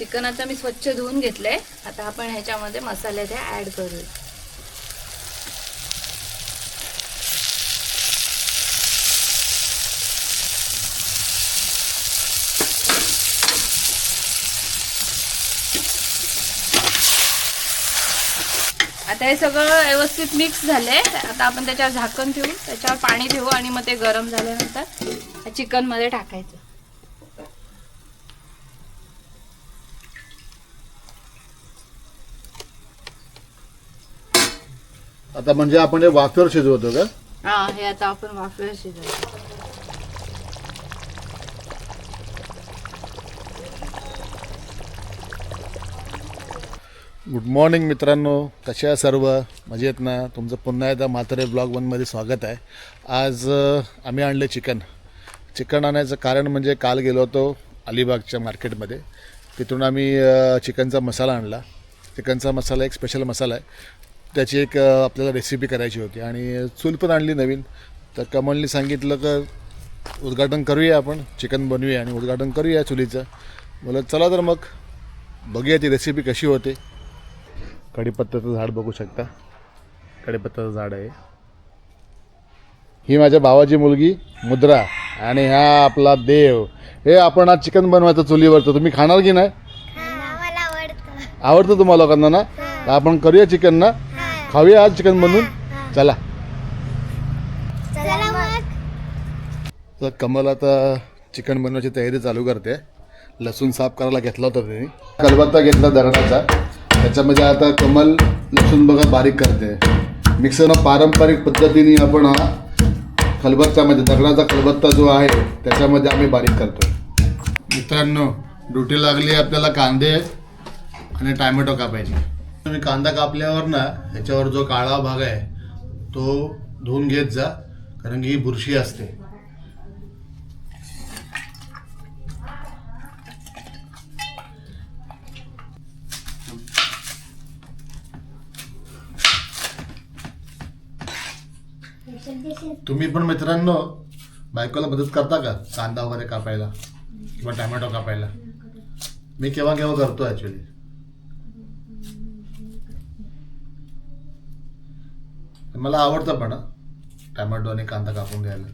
Chicken आता मी स्वच्छ धुवून घेतलंय. आता आपण ह्याच्यामध्ये मसाले ते ऍड करू. आता हे सगळं व्यवस्थित मिक्स झालंय. आता आपण त्याच्यावर झाकण ठेवू, त्याच्यावर पाणी ठेवू आणि मग ते गरम झाल्यानंतर चिकन मध्ये टाकायचं. आता म्हणजे आपण हे वाफेवर शिजवतो का? हा, हे आता आपण वाफेवर शिजवतो. गुड मॉर्निंग मित्रांनो, कशा आहे सर्व? मजेत ना? तुमचं पुन्हा एकदा म्हातारे ब्लॉग 1मध्ये स्वागत आहे. आज आम्ही आणले चिकन आणायचं कारण म्हणजे काल गेलो होतो अलिबागच्या मार्केटमध्ये. तिथून आम्ही चिकनचा मसाला आणला. चिकनचा मसाला एक स्पेशल मसाला आहे, त्याची एक आपल्याला रेसिपी करायची होती आणि चूल पण आणली नवीन. तर कमलनी सांगितलं की उद्घाटन करूया, आपण चिकन बनवूया आणि उद्घाटन करूया चुलीचं. बोलत चला तर मग बघूया ती रेसिपी कशी होते. कढीपत्त्याचं झाड बघू शकता, कढीपत्त्याचं झाड आहे. ही माझ्या भावाची मुलगी मुद्रा आणि हा आपला देव. हे आपण आज चिकन बनवायचं चुलीवरचं. तुम्ही खाणार की नाही? आवडतं तुम्हाला लोकांना ना? तर आपण करूया चिकन ना, खाऊया आज चिकन बनवून. चला. तर कमल आता चिकन बनवायची तयारी चालू करते. लसूण साफ करायला घेतला होता त्यांनी, खलबत्ता घेतला दगडाचा. त्याच्यामध्ये आता कमल लसूण बघा बारीक करते. मिक्सरनं पारंपरिक पद्धतीने आपण हा खलबत्त्यामध्ये, दगडाचा खलबत्ता जो आहे त्याच्यामध्ये आम्ही बारीक करतो. मित्रांनो, ड्युटी लागली आपल्याला कांदे आणि टॅमॅटो कापायची. तुम्ही कांदा कापल्यावर ना ह्याच्यावर जो काळा भाग आहे तो धुवून घेत जा, कारण की ही बुरशी असते. तुम्ही पण मित्रांनो बायकोला मदत करता का कांदा वगैरे कापायला किंवा टॅमॅटो कापायला? मी केव्हा केव्हा करतो ॲक्च्युली. मला आवडतं पण टॅमॅटो आणि कांदा कापून घ्यायला.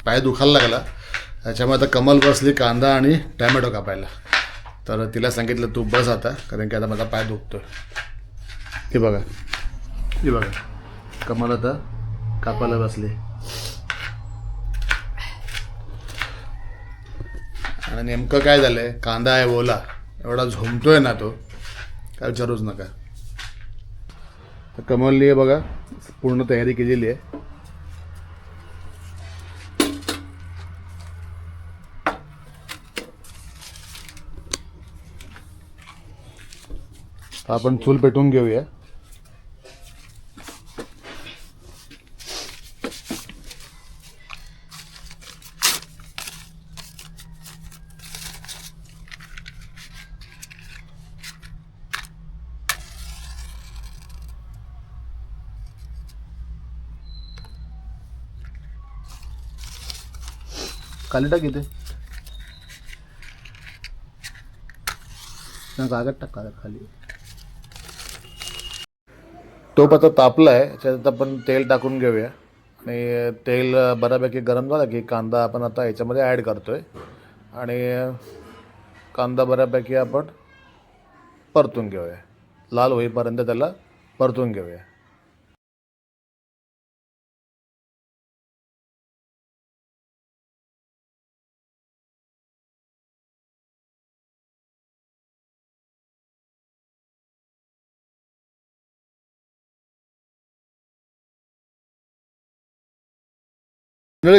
पाय दुखायला लागला, त्याच्यामुळे आता कमल बसली कांदा आणि टॅमॅटो कापायला. तर तिला सांगितलं तू बस आता, कारण की आता माझा पाय दुखतोय. हे बघा, हे बघा, कमल आता कापायला बसली. आणि नेमकं काय झालंय, कांदा आहे ओला, एवढा झोमतोय ना तो, काय विचारूच नका. तर कमलने बघा पूर्ण तयारी केलेली आहे. आपण चूल पेटवून घेऊया. खाली टाक इथे, कागद टाक, कागद खाली. टोप आता तापला आहे, त्याच्यात आपण तेल टाकून घेऊया. आणि तेल बऱ्यापैकी गरम झालं की कांदा आपण आता ह्याच्यामध्ये ॲड करतोय आणि कांदा बऱ्यापैकी आपण परतून घेऊया, लाल होईपर्यंत त्याला परतून घेऊया.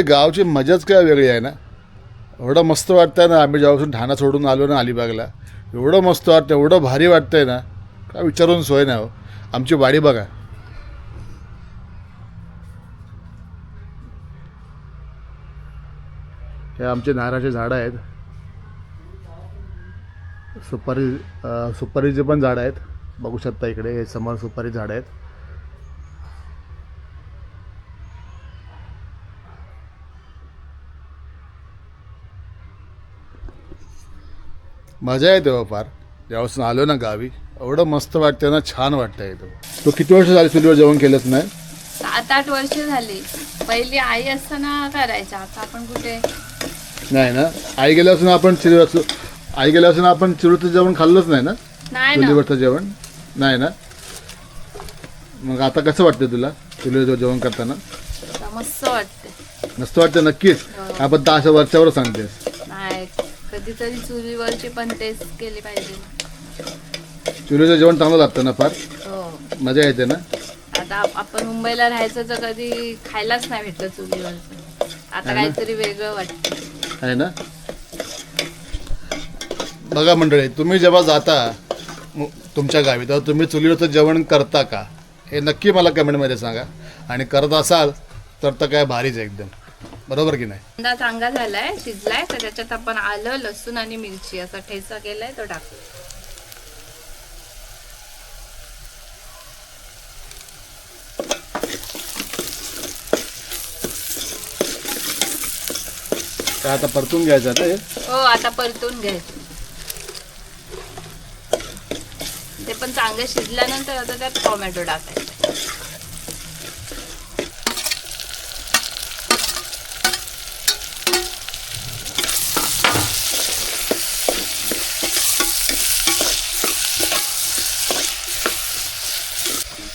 गावची मजाच काय वेगळी आहे ना. एवढं मस्त वाटतंय ना, आम्ही जेव्हापासून ठाणा सोडून आलो ना अलिबागला, एवढं मस्त वाटतं, एवढं भारी वाटतंय ना, काय विचारून सोय नाही हो. आमची वाडी बघा, हे आमचे नारळाचे झाडं आहेत. सुपारीचे पण झाड आहेत, बघू शकता इकडे हे समोर सुपारी झाड आहेत. मजा येते हो फार. जेव्हा आलो ना गावी एवढं मस्त वाटतं ना, छान वाटतं इथं. तू किती वर्ष झाली चुलीवर जेवण केलंच नाही? 7-8 वर्ष झाली. पहिली आई असताना करायच्या, आता आपण कुठे. नाही ना, आई गेल्यापासून आपण चुलीवरचं जेवण खाल्लंच नाही ना. नाही ना. चुलीवरचं जेवण नाही ना. मग आता कसं वाटतं तुला चुलीवर जेवण करताना? आता मस्त वाटते. मस्त वाटतं नक्कीच. आपण तर अशा वरच्यावर सांगतेस. नाही, कधीतरी चुलीवरची पण टेस्ट केली पाहिजे. चुलीचं जेवण चांगलं लागतं ना फार. हो. मजा येते ना. आता आपण मुंबईला राहायचं तर कधी खायलाच नाही भेटलं चुलीवरचं. आता काहीतरी वेगळं वाटतं आहे ना. बघा मंडळी, तुम्ही जेव्हा जाता तुमच्या गावी तेव्हा तुम्ही चुलीवरचं जेवण करता का हे नक्की मला कमेंटमध्ये सांगा. आणि करत असाल तर काय भारीच आहे एकदम, बरोबर की नाही. कांदा चांगला झालाय, शिजलाय, तर त्याच्यात आपण आलं, लसूण आणि मिरची असा ठेचा केलाय तो टाकू. काय आता परतून घ्यायचं आता हे. हो, आता परतून घ्यायचं. ते पण चांगलं शिजल्यानंतर आता त्यात टोमॅटो टाकायचे.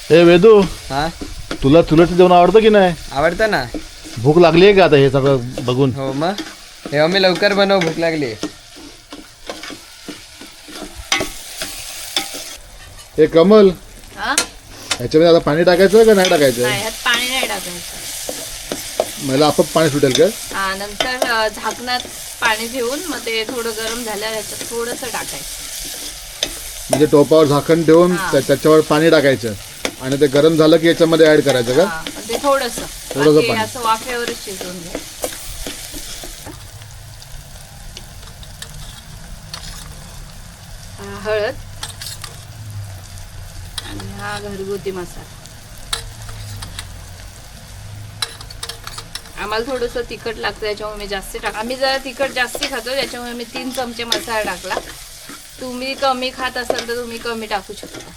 हे वेदू, हा, तुला चुलीचं जेवण आवडतं की नाही? आवडतं ना. भूक लागली आहे का आता हे सगळं बघून? हो मग, हे आम्ही लवकर बनव, भूक लागली. हे कमल, हा, ह्याच्यामध्ये आता पाणी टाकायचं का नाही टाकायचं? नाही, ह्यात पाणी नाही टाकायचं. मला आपोआप पाणी सुटेल का? हा, नंतर झाकणात पाणी ठेवून मग ते थोडं गरम झाल्यावर ह्याच्यात थोडंसं टाकायचं. म्हणजे टोपावर झाकण ठेवून त्याच्यावर पाणी टाकायचं आणि ते गरम झालं की याच्यामध्ये ऍड करायचं का? हा, पण ते थोडंसं पाणी. असं वाफेवरच शिजवून घ्या. हळद आणि हा घरगुती मसाला. आम्हाला थोडंसं तिखट लागतं त्याच्यामुळे मी जास्ती आम्ही जरा तिखट जास्ती खातो त्याच्यामुळे मी 3 चमचे मसाला टाकला. तुम्ही कमी खात असाल तर तुम्ही कमी टाकू शकता.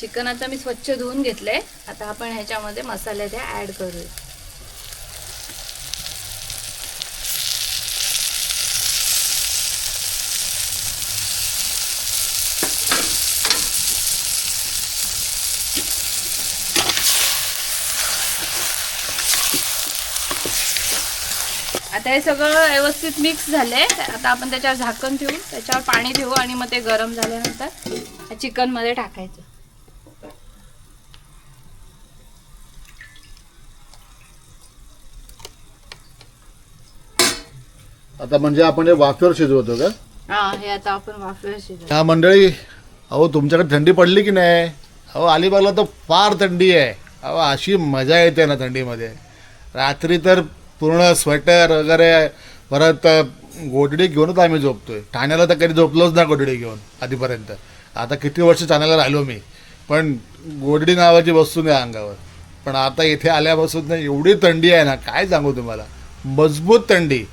चिकन आता मी स्वच्छ धुवून घेतलंय. आता आपण ह्याच्यामध्ये मसाले ते ऍड करूया. आता हे सगळं व्यवस्थित मिक्स झालंय. आता आपण त्याच्यावर झाकण ठेवू, त्याच्यावर पाणी ठेवू आणि मग ते गरम झाल्यानंतर चिकन मध्ये टाकायचं. आता म्हणजे आपण हे वाफेवर शिजवतो का? हा, हे आता आपण वाफेवर शिजवू. हा मंडळी, अहो तुमच्याकडे थंडी पडली की नाही? अहो अलिबागला तर फार थंडी आहे. अहो अशी मजा येते ना थंडीमध्ये. रात्री तर पूर्ण स्वेटर वगैरे, परत गोधडी घेऊनच आम्ही झोपतोय. ठाण्याला तर कधी झोपलोच ना गोधडी घेऊन आधीपर्यंत. आता किती वर्ष ठाण्याला राहिलो मी, पण गोधडी नावाची वस्तू नाही अंगावर. पण आता इथे आल्यापासून ना एवढी थंडी आहे ना, काय सांगू तुम्हाला, मजबूत थंडी.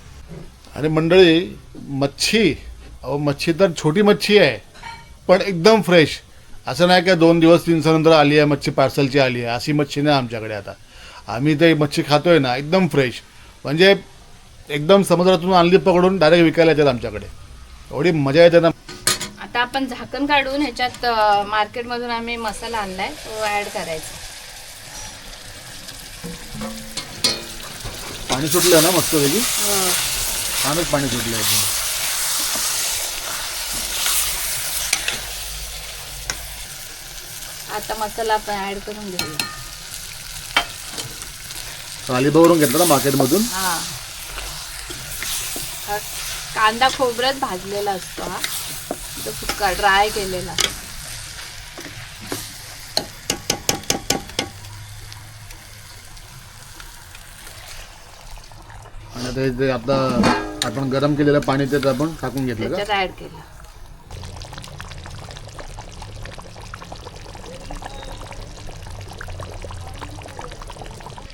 आणि मंडळी मच्छी, अहो मच्छी तर छोटी मच्छी आहे पण एकदम फ्रेश. असं नाही का 2 दिवस 3 दिवसानंतर आली आहे मच्छी, पार्सलची आली आहे, अशी मच्छी नाही आमच्याकडे. आता आम्ही ते मच्छी खातोय ना एकदम फ्रेश, म्हणजे एकदम समुद्रातून आणली पकडून डायरेक्ट विकायला येतात आमच्याकडे. एवढी मजा येते ना. आता आपण झाकण काढून ह्याच्यात मार्केटमधून आम्ही मसाला आणलाय तो ऍड करायचा. पाणी सुटलं ना मस्त पैकी. छानच पाणी सुटलं आहे. आता मसाला आपण ऍड करून घेऊया. अलिबागवरून घेतला ना मार्केटमधून. हा, कांदा खोबऱ्यात भाजलेला असतो. हा तो सुका ड्राय केलेला. आता ते आता आपण गरम केलेलं पाणी त्यात आपण टाकून घेतलं का? त्याच्यात ऍड केलं.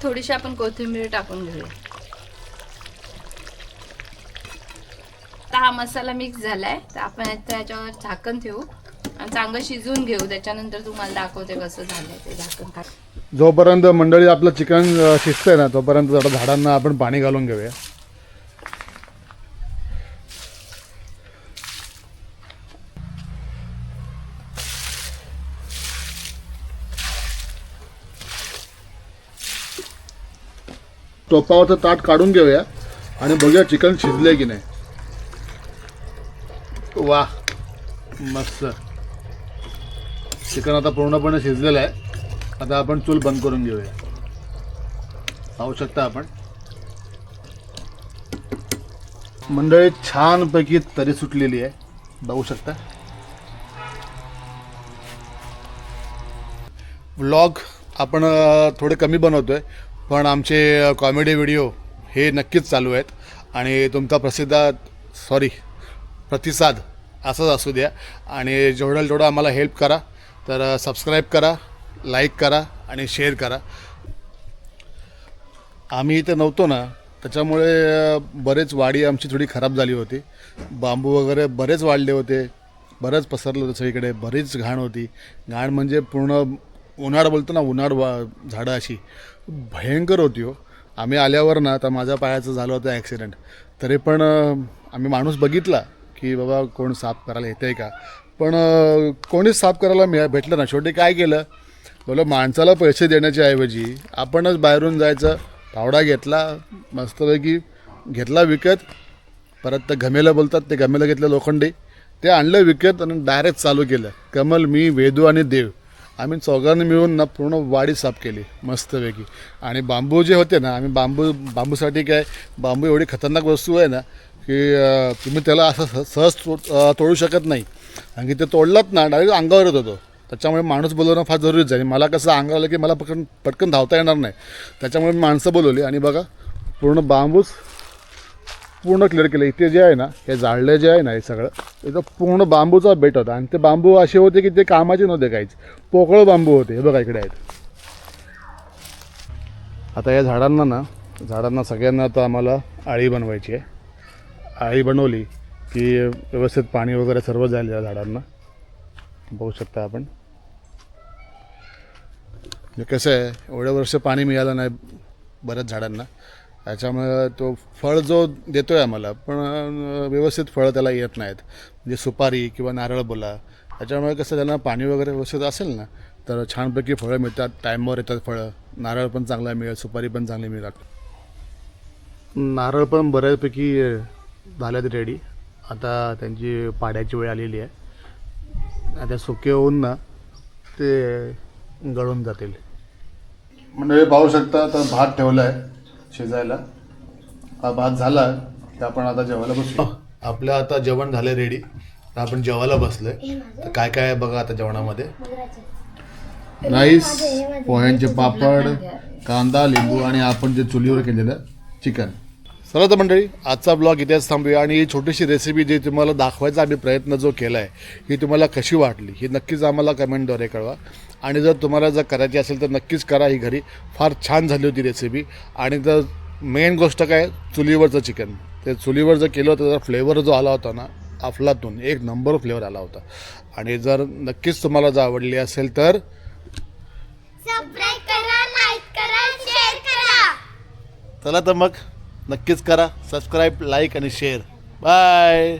थोडीशी आपण कोथिंबीर टाकून घेऊया. आता हा मसाला मिक्स झालाय तर आपण त्याच्यावर झाकण ठेवू आणि चांगलं शिजवून घेऊ. त्याच्यानंतर तुम्हाला दाखवते कसं झालंय ते. झाकण काढ. जोपर्यंत मंडळी आपलं चिकन शिजतंय ना तोपर्यंत जरा झाडांना आपण पाणी घालून घेऊया. टोपावरचं ताट काढून घेऊया आणि बघूया चिकन शिजलंय की नाही. वा मस्त चिकन आता पूर्णपणे शिजलेलं आहे. आता आपण चूल बंद करून घेऊया. पाहू शकता आपण मंडळी छानपैकी तरी सुटलेली आहे. बघू शकता. व्लॉग आपण थोडे कमी बनवतोय पण आमचे कॉमेडी व्हिडिओ हे नक्कीच चालू आहेत आणि तुमचा प्रतिसाद असाच असू द्या आणि जेवढं आम्हाला हेल्प करा. तर सबस्क्राईब करा, लाईक करा आणि शेअर करा. आम्ही इथे नव्हतो ना त्याच्यामुळे बरेच वाडी आमची थोडी खराब झाली होती. बांबू वगैरे बरेच वाढले होते, बरंच पसरलं होतं सगळीकडे. बरीच घाण होती. घाण म्हणजे पूर्ण उन्हाळ बोलतो ना, झाडं अशी भयंकर होती हो. आम्ही आल्यावर ना तर माझ्या पायाचं झालं होतं ॲक्सिडेंट. तरी पण आम्ही माणूस बघितला की बाबा कोण साफ करायला येतं आहे का, पण कोणीच साफ करायला भेटलं ना. शेवटी काय केलं, बोलं माणसाला पैसे देण्याच्या ऐवजी आपणच बाहेरून जायचं. पावडा घेतला, मस्तपैकी घेतला विकत. परत ते घमेलं बोलतात, ते घमेलं घेतलं लोखंडी, ते आणलं विकत आणि डायरेक्ट चालू केलं. कमल, मी, वेदू आणि देव आम्ही चौघांनी मिळून ना पूर्ण वाडी साफ केली मस्तपैकी. आणि बांबू जे होते ना, आम्ही बांबूसाठी काय, बांबू एवढी खतरनाक वस्तू आहे ना की तुम्ही त्याला असं सहज तोडू शकत नाही. आणि की ते तोडलात ना डायरेक्ट अंगावर येत होतो. त्याच्यामुळे माणूस बोलवणं फार जरुरीच आहे. मला कसं अंगावर आलं की मला पटकन धावता येणार नाही. त्याच्यामुळे मी माणसं बोलवली आणि बघा पूर्ण बांबूच पूर्ण क्लिअर केलं. इथे जे आहे ना हे जाळले जे आहे ना हे सगळं इथं पूर्ण बांबूचा बेट होता. आणि ते बांबू असे होते की ते कामाचे नव्हते काहीच, पोकळ बांबू होते. हे बघा इकडे आहेत. आता या झाडांना सगळ्यांना आता आम्हाला आळी बनवायची आहे. आळी बनवली की व्यवस्थित पाणी वगैरे सर्व जाईल या झाडांना. बघू शकता आपण. कसं आहे, एवढ्या वर्ष पाणी मिळालं नाही बऱ्याच झाडांना, त्याच्यामुळे तो फळ जो देतो आहे आम्हाला पण व्यवस्थित फळं त्याला येत नाहीत. म्हणजे सुपारी किंवा नारळ बोला, त्याच्यामुळे कसं त्याला पाणी वगैरे व्यवस्थित असेल ना तर छानपैकी फळं मिळतात. टाईमवर येतात फळं. नारळ पण चांगला मिळेल, सुपारी पण चांगली मिळतात. नारळ पण बऱ्यापैकी झाल्यात रेडी. आता त्यांची पाड्याची वेळ आलेली आहे. आता सुके होऊन ना ते गळून जातील. म्हणजे पाहू शकता तर भात ठेवला आहे शिजायला. हा भात झाला तर आपण आता जेवायला बसलो. आपलं आता जेवण झालं रेडी. तर आपण जेवायला बसलोय. तर काय काय आहे बघा आता जेवणामध्ये. राईस, पोह्यांचे पापड, कांदा, लिंबू आणि आपण जे चुलीवर केलेलं चिकन. चला तर मंडळी आजचा ब्लॉग इथेच थांबूया. आणि ही छोटीशी रेसिपी जी तुम्हाला दाखवायचा आम्ही प्रयत्न जो केला आहे ही तुम्हाला कशी वाटली ही नक्कीच आम्हाला कमेंटद्वारे कळवा. आणि जर तुम्हाला जर करायची असेल तर नक्कीच करा. ही घरी फार छान झाली होती रेसिपी. आणि जर मेन गोष्ट काय, चुलीवरचं चिकन, ते चुलीवर जर केलं होतं तर फ्लेवर जो आला होता ना अफलातून एक नंबर फ्लेवर आला होता. आणि जर नक्कीच तुम्हाला जर आवडली असेल तर सबस्क्राइब करा, लाईक करा, शेअर करा. चला तर मग नक्कीच करा सबस्क्राईब, लाईक आणि शेअर. बाय.